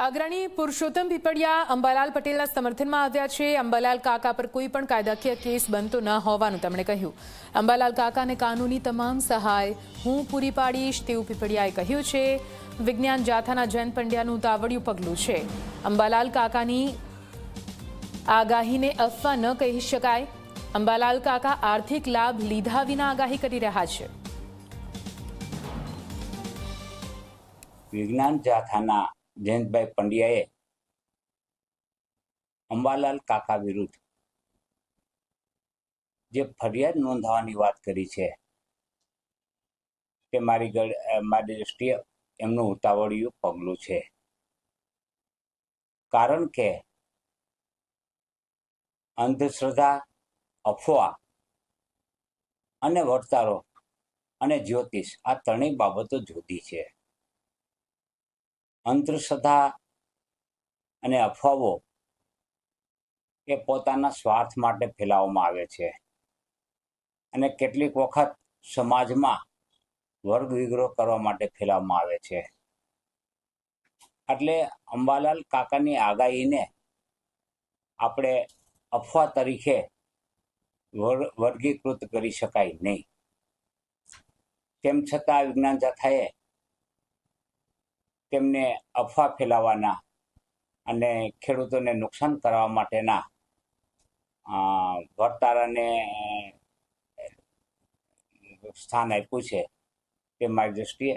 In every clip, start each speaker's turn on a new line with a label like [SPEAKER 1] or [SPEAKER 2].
[SPEAKER 1] અગ્રણી પુરુષોત્તમ પીપળિયા અંબાલાલ પટેલના સમર્થનમાં આવ્યા છે। અંબાલાલ કાકા પર કોઈ પણ કાયદાકીય કેસ બનતો ન હોવાનું તેમણે કહ્યું। અંબાલાલ કાકાને કાનૂની તમામ સહાય હું પૂરી પાડીશ તેવું પીપળિયાએ કહ્યું છે। વિજ્ઞાન જાથાના જયંત પંડ્યાનું તાવડિયું પગલું છે। અંબાલાલ કાકાની આગાહીને અફવા ન કહી શકાય। અંબાલાલ કાકા આર્થિક લાભ લીધા વિના આગાહી કરી રહ્યા છે।
[SPEAKER 2] વિજ્ઞાન જાથાના જયંતભાઈ પંડ્યાએ અંબાલાલ કાકા વિરુદ્ધ જે ફરિયાદ નોંધવાની વાત કરી છે તે મારી દૃષ્ટિએ એમનું ઉતાવળિયું પગલું છે। કારણ કે અંધશ્રદ્ધા, અફવા અને વર્તારો અને જ્યોતિષ આ ત્રણેય બાબતો જુદી છે। અંધશ્રદ્ધા અને અફવાઓ એ પોતાના સ્વાર્થ માટે ફેલાવવામાં આવે છે અને કેટલીક વખત સમાજમાં વર્ગ વિગ્રહ કરવા માટે ફેલાવવામાં આવે છે। એટલે અંબાલાલ કાકાની આગાહીને આપણે અફવા તરીકે વર્ગીકૃત કરી શકાય નહીં। તેમ છતાં વિજ્ઞાન જાથાએ તેમને અફવા ફેલાવવાના અને ખેડૂતોને નુકસાન કરવા માટેના વર્તારાને સ્થાન આપ્યું છે તે મારી દૃષ્ટિએ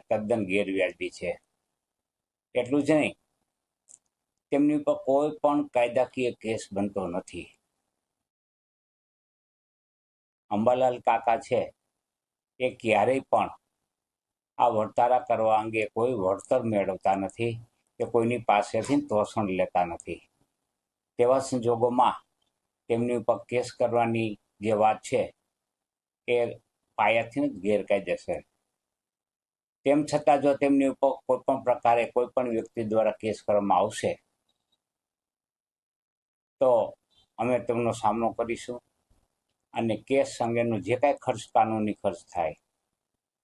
[SPEAKER 2] તદ્દન ગેરવ્યાજબી છે। એટલું જ નહીં, તેમની ઉપર કોઈ પણ કાયદાકીય કેસ બનતો નથી। અંબાલાલ કાકા છે એ ક્યારેય પણ આ વર્તારા કરવા અંગે કોઈ વળતર મેળવતા નથી કે કોઈની પાસેથી તોષણ લેતા નથી। તેવા સંજોગોમાં તેમની ઉપર કેસ કરવાની જે વાત છે એ પાયાથી જ ગેરકાયદેસર। તેમ છતાં જો તેમની ઉપર કોઈ પણ પ્રકારે કોઈ પણ વ્યક્તિ દ્વારા કેસ કરવામાં આવશે તો અમે તેમનો સામનો કરીશું અને કેસ અંગેનો જે કાંઈ ખર્ચ કાનૂની ખર્ચ થાય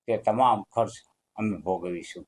[SPEAKER 2] તે તમામ ખર્ચ અમે ભોગવીશું।